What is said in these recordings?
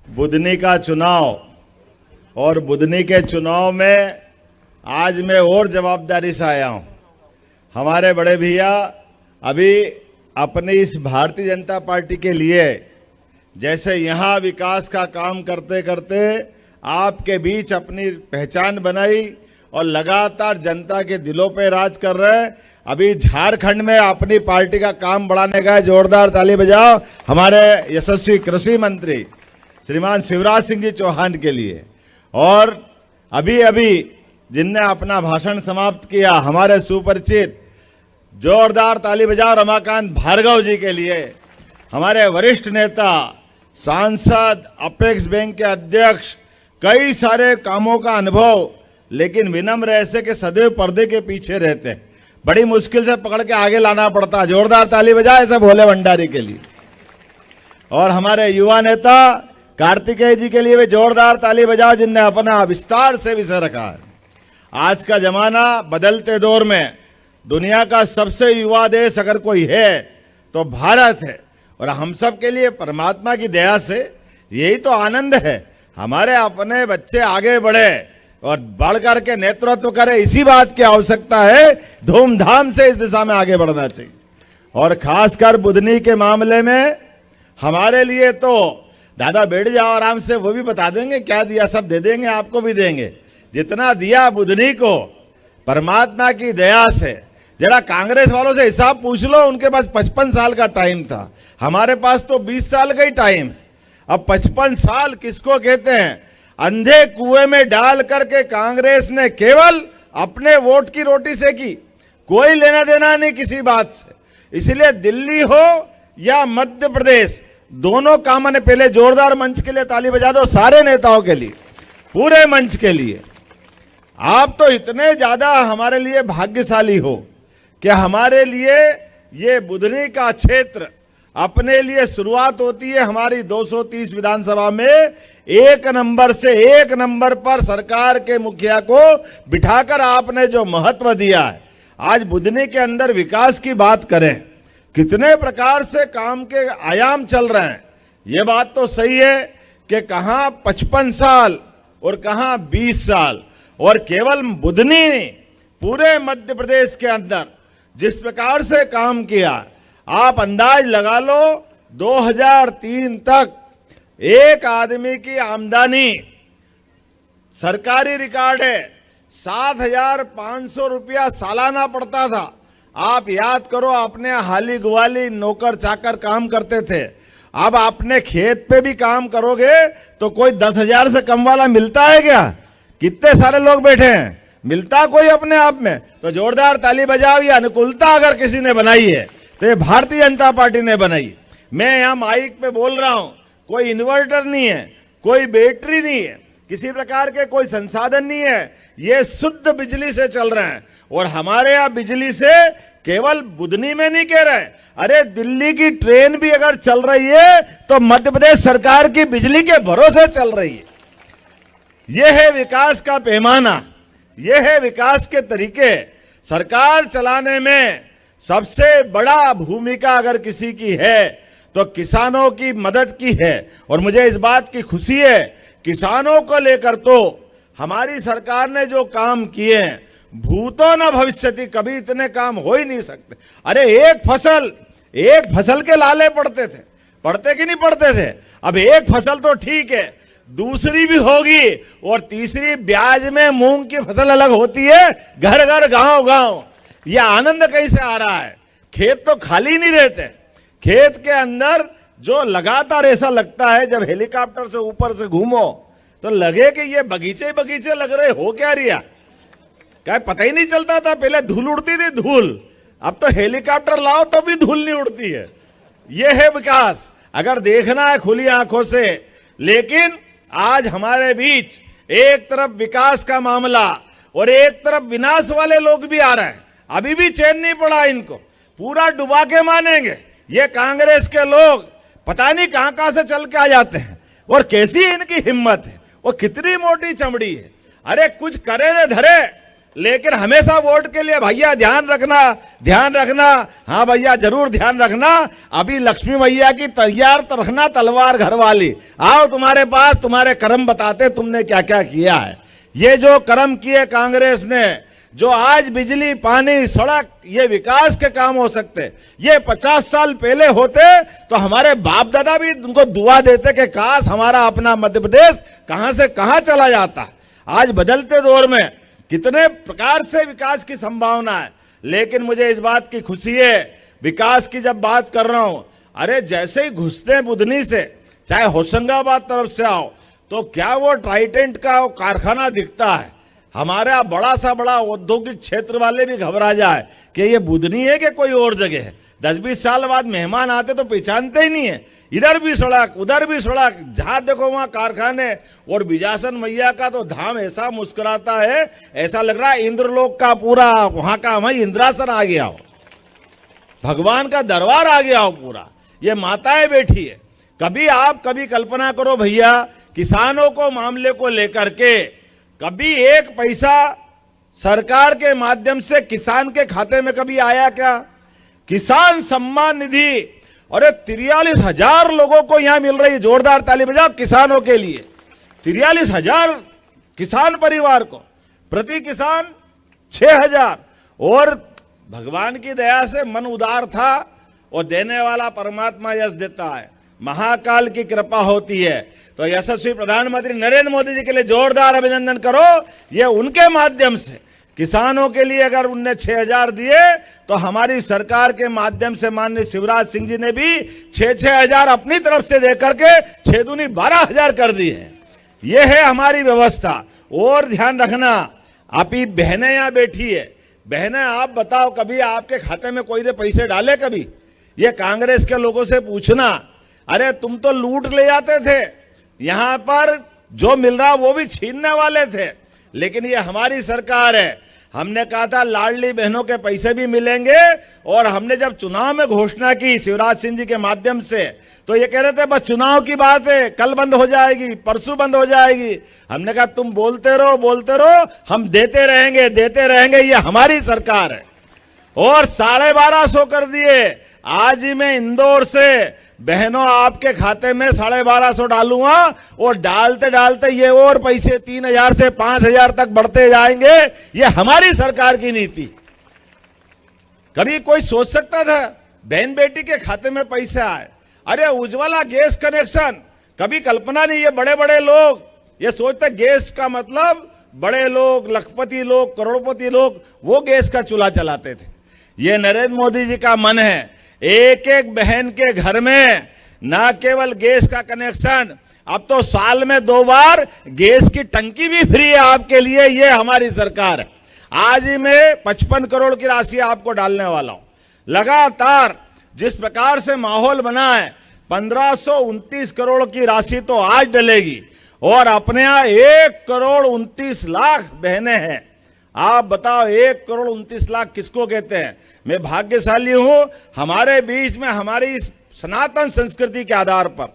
बुधनी का चुनाव और बुधनी के चुनाव में आज मैं और जवाबदारी से आया हूं। हमारे बड़े भैया अभी अपनी इस भारतीय जनता पार्टी के लिए जैसे यहां विकास का काम करते करते आपके बीच अपनी पहचान बनाई और लगातार जनता के दिलों पे राज कर रहे हैं, अभी झारखंड में अपनी पार्टी का काम बढ़ाने का जोरदार ताली बजाओ हमारे यशस्वी कृषि मंत्री श्रीमान शिवराज सिंह जी चौहान के लिए। और अभी अभी जिनने अपना भाषण समाप्त किया हमारे सुपरिचित जोरदार ताली बजाओ रमाकांत भार्गव जी के लिए। हमारे वरिष्ठ नेता सांसद अपेक्स बैंक के अध्यक्ष, कई सारे कामों का अनुभव, लेकिन विनम्र ऐसे के सदैव पर्दे के पीछे रहते हैं, बड़ी मुश्किल से पकड़ के आगे लाना पड़ता है। जोरदार ताली बजाए ऐसे भोले भंडारी के लिए। और हमारे युवा नेता कार्तिकेय जी के लिए भी जोरदार ताली बजाओ जिनने अपना विस्तार से विषय रखा है। आज का जमाना बदलते दौर में दुनिया का सबसे युवा देश अगर कोई है तो भारत है, और हम सब के लिए परमात्मा की दया से यही तो आनंद है, हमारे अपने बच्चे आगे बढ़े और बढ़ करके नेतृत्व करे, इसी बात की आवश्यकता है। धूमधाम से इस दिशा में आगे बढ़ना चाहिए। और खासकर बुधनी के मामले में हमारे लिए तो दादा बैठ जाओ आराम से, वो भी बता देंगे क्या दिया, सब दे देंगे, आपको भी देंगे। जितना दिया बुधनी को परमात्मा की दया से, जरा कांग्रेस वालों से हिसाब पूछ लो, उनके पास 55 साल का टाइम था, हमारे पास तो 20 साल का ही टाइम। अब 55 साल किसको कहते हैं? अंधे कुएं में डाल करके कांग्रेस ने केवल अपने वोट की रोटी से की, कोई लेना देना नहीं किसी बात से। इसलिए दिल्ली हो या मध्य प्रदेश, दोनों कामों ने, पहले जोरदार मंच के लिए ताली बजा दो सारे नेताओं के लिए, पूरे मंच के लिए। आप तो इतने ज्यादा हमारे लिए भाग्यशाली हो कि हमारे लिए ये बुधनी का क्षेत्र अपने लिए शुरुआत होती है हमारी 230 विधानसभा में, एक नंबर से एक नंबर पर सरकार के मुखिया को बिठाकर आपने जो महत्व दिया है। आज बुधनी के अंदर विकास की बात करें, कितने प्रकार से काम के आयाम चल रहे हैं। ये बात तो सही है कि कहां 55 साल और कहां 20 साल, और केवल बुधनी ने पूरे मध्य प्रदेश के अंदर जिस प्रकार से काम किया, आप अंदाज लगा लो 2003 तक एक आदमी की आमदनी, सरकारी रिकॉर्ड है, 7,500 रुपया सालाना पड़ता था। आप याद करो, अपने हाली गुवाली नौकर चाकर काम करते थे, अब आपने खेत पे भी काम करोगे तो कोई 10,000 से कम वाला मिलता है क्या? कितने सारे लोग बैठे हैं, मिलता कोई अपने आप में? तो जोरदार ताली बजाओ। ये अनुकूलता अगर किसी ने बनाई है तो ये भारतीय जनता पार्टी ने बनाई। मैं यहां माइक पे बोल रहा हूं, कोई इन्वर्टर नहीं है, कोई बैटरी नहीं है, किसी प्रकार के कोई संसाधन नहीं है, ये शुद्ध बिजली से चल रहे हैं। और हमारे यहां बिजली से केवल बुधनी में नहीं कह रहे, अरे दिल्ली की ट्रेन भी अगर चल रही है तो मध्य प्रदेश सरकार की बिजली के भरोसे चल रही है। यह है विकास का पैमाना, यह है विकास के तरीके। सरकार चलाने में सबसे बड़ा भूमिका अगर किसी की है तो किसानों की मदद की है। और मुझे इस बात की खुशी है, किसानों को लेकर तो हमारी सरकार ने जो काम किए हैं, भूतो न भविष्यति, कभी इतने काम हो ही नहीं सकते। अरे एक फसल के लाले पड़ते थे, पड़ते कि नहीं पड़ते थे? अब एक फसल तो ठीक है, दूसरी भी होगी, और तीसरी ब्याज में मूंग की फसल अलग होती है, घर घर गांव गांव। ये आनंद कैसे आ रहा है? खेत तो खाली नहीं रहते, खेत के अंदर जो लगातार ऐसा लगता है जब हेलीकॉप्टर से ऊपर से घूमो तो लगे कि ये बगीचे बगीचे लग रहे, हो क्या रिया, क्या पता ही नहीं चलता था। पहले धूल उड़ती थी, धूल, अब तो हेलीकॉप्टर लाओ तो भी धूल नहीं उड़ती है। यह है विकास, अगर देखना है खुली आंखों से। लेकिन आज हमारे बीच एक तरफ विकास का मामला और एक तरफ विनाश वाले लोग भी आ रहे हैं, अभी भी चैन नहीं पड़ा इनको, पूरा डुबा के मानेंगे। ये कांग्रेस के लोग पता नहीं कहां कहां से चल के आ जाते हैं, और कैसी इनकी हिम्मत है, वो कितनी मोटी चमड़ी है। अरे कुछ करे न धरे, लेकिन हमेशा वोट के लिए भैया ध्यान रखना। हाँ भैया जरूर ध्यान रखना। अभी लक्ष्मी भैया की तैयार तो रखना तलवार घर वाली। आओ तुम्हारे पास, तुम्हारे कर्म बताते तुमने क्या क्या किया है। ये जो कर्म किए कांग्रेस ने, जो आज बिजली, पानी, सड़क, ये विकास के काम हो सकते, ये 50 साल पहले होते तो हमारे बाप दादा भी उनको दुआ देते कि काश हमारा अपना मध्य प्रदेश कहां से कहां चला जाता। आज बदलते दौर में कितने प्रकार से विकास की संभावना है, लेकिन मुझे इस बात की खुशी है, विकास की जब बात कर रहा हूं, अरे जैसे ही घुसते बुधनी से, चाहे होशंगाबाद तरफ से आओ, तो क्या वो ट्राइडेंट का वो कारखाना दिखता है। हमारा बड़ा सा बड़ा औद्योगिक क्षेत्र वाले भी घबरा जाए कि ये बुधनी है कि कोई और जगह है। 10-20 साल बाद मेहमान आते तो पहचानते ही नहीं है। इधर भी सड़क, उधर भी सड़क, जहां देखो वहां कारखाने। और बिजासन मैया का तो धाम ऐसा मुस्कुराता है, ऐसा लग रहा है इंद्रलोक का पूरा वहां का वहीं इंद्रासन आ गया हो, भगवान का दरबार आ गया हो पूरा। ये माताएं बैठी है। कभी कल्पना करो भैया, किसानों को मामले को लेकर के कभी एक पैसा सरकार के माध्यम से किसान के खाते में कभी आया क्या? किसान सम्मान निधि, अरे 43,000 लोगों को यहां मिल रही है। जोरदार ताली बजाओ किसानों के लिए। 43,000 किसान परिवार को, प्रति किसान 6,000। और भगवान की दया से मन उदार था और देने वाला परमात्मा यश देता है, महाकाल की कृपा होती है। तो यशस्वी प्रधानमंत्री नरेंद्र मोदी जी के लिए जोरदार अभिनंदन करो। ये उनके माध्यम से किसानों के लिए अगर उनने 6,000 दिए, तो हमारी सरकार के माध्यम से माननीय शिवराज सिंह जी ने भी 6,000 अपनी तरफ से देकर के 6 दूनी 12,000 कर दिए। ये है हमारी व्यवस्था। और ध्यान रखना, आपकी बहनें यहां बैठी है, बहनें आप बताओ कभी आपके खाते में कोई ने पैसे डाले कभी? ये कांग्रेस के लोगों से पूछना। अरे तुम तो लूट ले जाते थे, यहां पर जो मिल रहा वो भी छीनने वाले थे। लेकिन ये हमारी सरकार है। हमने कहा था लाडली बहनों के पैसे भी मिलेंगे, और हमने जब चुनाव में घोषणा की शिवराज सिंह जी के माध्यम से, तो ये कह रहे थे बस चुनाव की बात है, कल बंद हो जाएगी, परसों बंद हो जाएगी। हमने कहा तुम बोलते रहो, हम देते रहेंगे। ये हमारी सरकार है। और 1250 कर दिए। आज ही मैं इंदौर से बहनों आपके खाते में 1250 डालूंगा, और डालते डालते ये और पैसे 3,000 से 5,000 तक बढ़ते जाएंगे। ये हमारी सरकार की नीति। कभी कोई सोच सकता था बहन बेटी के खाते में पैसा आए? अरे उज्ज्वला गैस कनेक्शन, कभी कल्पना नहीं। ये बड़े बड़े लोग ये सोचते गैस का मतलब बड़े लोग, लखपति लोग, करोड़पति लोग वो गैस का चूल्हा चलाते थे। ये नरेंद्र मोदी जी का मन है, एक एक बहन के घर में ना केवल गैस का कनेक्शन, अब तो साल में 2 बार गैस की टंकी भी फ्री है आपके लिए। ये हमारी सरकार है। आज ही मैं 55 करोड़ की राशि आपको डालने वाला हूं। लगातार जिस प्रकार से माहौल बना है, 1529 करोड़ की राशि तो आज डलेगी। और अपने यहां 1,29,00,000 बहनें हैं। आप बताओ 1,29,00,000 किसको कहते हैं? मैं भाग्यशाली हूं, हमारे बीच में हमारी सनातन संस्कृति के आधार पर।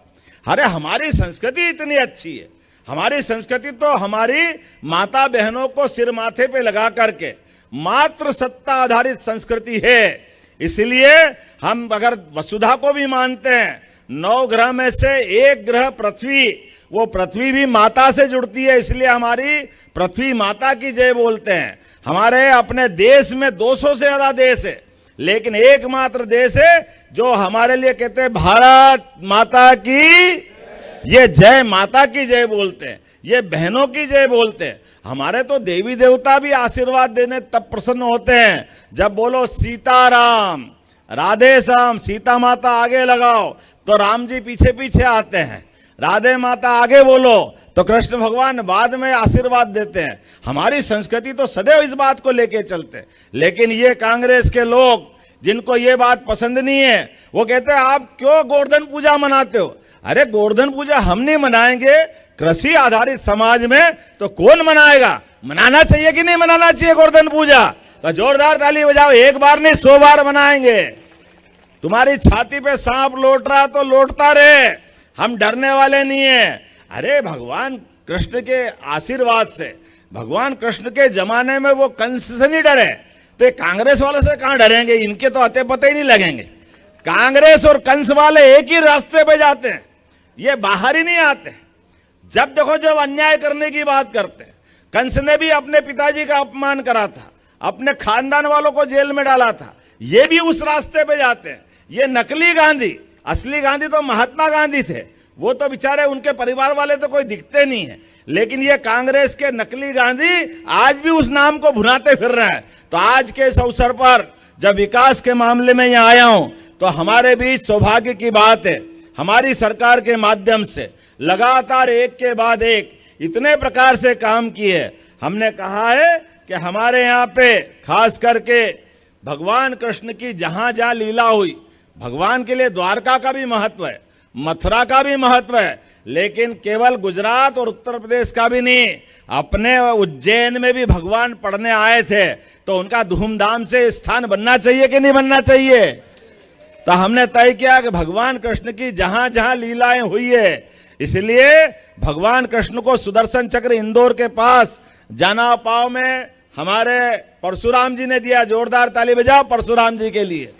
अरे हमारी संस्कृति इतनी अच्छी है। हमारी संस्कृति तो हमारी माता बहनों को सिर माथे पे लगा करके मात्र सत्ता आधारित संस्कृति है। इसलिए हम अगर वसुधा को भी मानते हैं, 9 ग्रह में से एक ग्रह पृथ्वी, वो पृथ्वी भी माता से जुड़ती है, इसलिए हमारी पृथ्वी माता की जय बोलते हैं। हमारे अपने देश में 200 से ज्यादा देश है, लेकिन एकमात्र देश है जो हमारे लिए कहते हैं भारत माता की ये जय, माता की जय बोलते हैं, ये बहनों की जय बोलते हैं। हमारे तो देवी देवता भी आशीर्वाद देने तब प्रसन्न होते हैं जब बोलो सीताराम, राधे श्याम। सीता माता आगे लगाओ तो राम जी पीछे पीछे आते हैं, राधे माता आगे बोलो तो कृष्ण भगवान बाद में आशीर्वाद देते हैं। हमारी संस्कृति तो सदैव इस बात को लेके चलते। लेकिन ये कांग्रेस के लोग जिनको ये बात पसंद नहीं है, वो कहते हैं आप क्यों गोवर्धन पूजा मनाते हो? अरे गोवर्धन पूजा हम नहीं मनाएंगे, कृषि आधारित समाज में तो कौन मनाएगा? मनाना चाहिए कि नहीं मनाना चाहिए गोवर्धन पूजा? तो जोरदार ताली बजाओ। एक बार नहीं 100 बार मनाएंगे। तुम्हारी छाती पे सांप लौट रहा तो लौटता रहे, हम डरने वाले नहीं है। अरे भगवान कृष्ण के आशीर्वाद से भगवान कृष्ण के जमाने में वो कंस से नहीं डरे, तो ये कांग्रेस वालों से कहां डरेंगे? इनके तो अते पते ही नहीं लगेंगे। कांग्रेस और कंस वाले एक ही रास्ते पे जाते हैं, ये बाहर ही नहीं आते। जब देखो जब अन्याय करने की बात करते हैं। कंस ने भी अपने पिताजी का अपमान करा था, अपने खानदान वालों को जेल में डाला था, ये भी उस रास्ते पे जाते हैं। ये नकली गांधी, असली गांधी तो महात्मा गांधी थे, वो तो बेचारे उनके परिवार वाले तो कोई दिखते नहीं है, लेकिन ये कांग्रेस के नकली गांधी आज भी उस नाम को भुनाते फिर रहे हैं। तो आज के इस अवसर पर जब विकास के मामले में यहां आया हूं, तो हमारे बीच सौभाग्य की बात है, हमारी सरकार के माध्यम से लगातार एक के बाद एक इतने प्रकार से काम किए। हमने कहा है कि हमारे यहाँ पे खास करके भगवान कृष्ण की जहां जहां लीला हुई, भगवान के लिए द्वारका का भी महत्व है, मथुरा का भी महत्व है, लेकिन केवल गुजरात और उत्तर प्रदेश का भी नहीं, अपने उज्जैन में भी भगवान पढ़ने आए थे, तो उनका धूमधाम से स्थान बनना चाहिए कि नहीं बनना चाहिए? तो हमने तय किया कि भगवान कृष्ण की जहां जहां लीलाएं हुई है, इसलिए भगवान कृष्ण को सुदर्शन चक्र इंदौर के पास जाना पाव में हमारे परशुराम जी ने दिया। जोरदार ताली बजाओ परशुराम जी के लिए।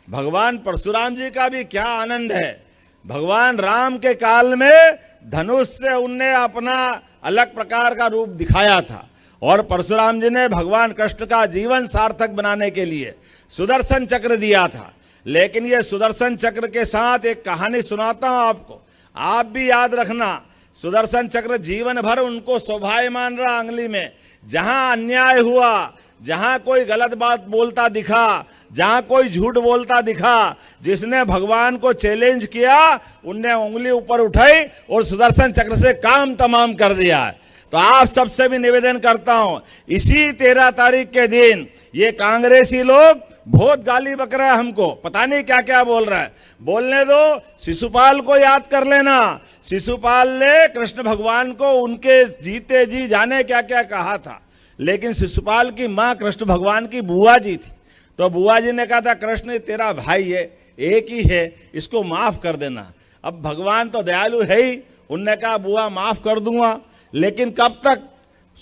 भगवान परशुराम जी का भी क्या आनंद है। भगवान राम के काल में धनुष से उनने अपना अलग प्रकार का रूप दिखाया था, और परशुराम जी ने भगवान कृष्ण का जीवन सार्थक बनाने के लिए सुदर्शन चक्र दिया था। लेकिन ये सुदर्शन चक्र के साथ एक कहानी सुनाता हूं आपको, आप भी याद रखना। सुदर्शन चक्र जीवन भर उनको शोभायमान रहा अंगली में। जहां अन्याय हुआ, जहां कोई गलत बात बोलता दिखा, जहां कोई झूठ बोलता दिखा, जिसने भगवान को चैलेंज किया, उनने उंगली ऊपर उठाई और सुदर्शन चक्र से काम तमाम कर दिया है। तो आप सबसे भी निवेदन करता हूं, इसी 13 तारीख के दिन ये कांग्रेसी लोग बहुत गाली बक रहा है हमको, पता नहीं क्या क्या बोल रहा है। बोलने दो, शिशुपाल को याद कर लेना। शिशुपाल ने कृष्ण भगवान को उनके जीते जी जाने क्या क्या कहा था, लेकिन शिशुपाल की मां कृष्ण भगवान की बुआ जी थी, तो बुआ जी ने कहा था कृष्ण तेरा भाई है, एक ही है, इसको माफ कर देना। अब भगवान तो दयालु है ही, उनने कहा बुआ माफ कर दूंगा, लेकिन कब तक?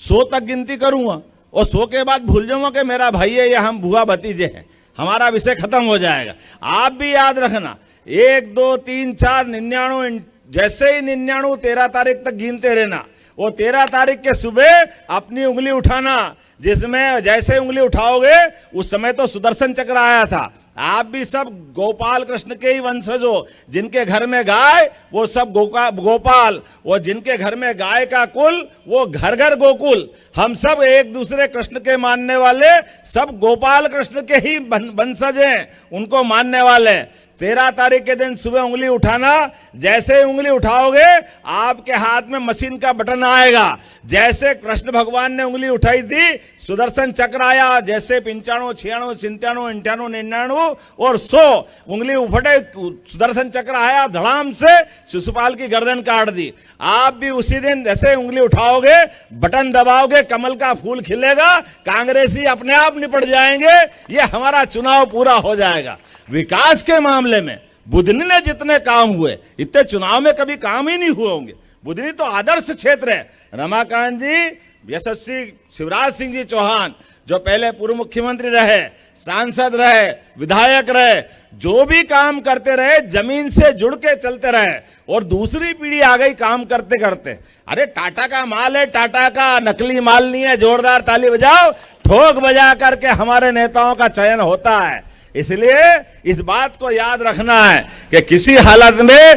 100 तक गिनती करूंगा और 100 के बाद भूल जाऊंगा कि मेरा भाई है या हम बुआ भतीजे हैं, हमारा विषय खत्म हो जाएगा। आप भी याद रखना, 1 2 3 4 99, जैसे ही 99 13 तारीख तक गिनते रहना। वो 13 तारीख के सुबह अपनी उंगली उठाना, जिसमें जैसे उंगली उठाओगे उस समय तो सुदर्शन चक्र आया था। आप भी सब गोपाल कृष्ण के ही वंशज हो, जिनके घर में गाय वो सब गोपाल, और जिनके घर में गाय का कुल वो घर घर गोकुल। हम सब एक दूसरे कृष्ण के मानने वाले, सब गोपाल कृष्ण के ही वंशज हैं, उनको मानने वाले। 13 तारीख के दिन सुबह उंगली उठाना, जैसे उंगली उठाओगे आपके हाथ में मशीन का बटन आएगा। जैसे कृष्ण भगवान ने उंगली उठाई थी, सुदर्शन चक्र आया, जैसे 95 96 97 98 99 और 100 उंगली उठे, सुदर्शन चक्र आया, धड़ाम से शिशुपाल की गर्दन काट दी। आप भी उसी दिन जैसे उंगली उठाओगे, बटन दबाओगे, कमल का फूल खिलेगा, कांग्रेसी अपने आप निपट जाएंगे, ये हमारा चुनाव पूरा हो जाएगा। विकास के मामले में बुधनी ने जितने काम हुए, इतने चुनाव में कभी काम ही नहीं हुए होंगे। बुधनी तो आदर्श क्षेत्र है। रमाकांत जी, यशस्वी शिवराज सिंह जी चौहान, जो पहले पूर्व मुख्यमंत्री रहे, सांसद रहे, विधायक रहे, जो भी काम करते रहे जमीन से जुड़ के चलते रहे, और दूसरी पीढ़ी आ गई काम करते करते। अरे टाटा का माल है, टाटा का नकली माल नहीं है। जोरदार ताली बजाओ, ठोक बजा करके हमारे नेताओं का चयन होता है। इसलिए इस बात को याद रखना है कि किसी हालत में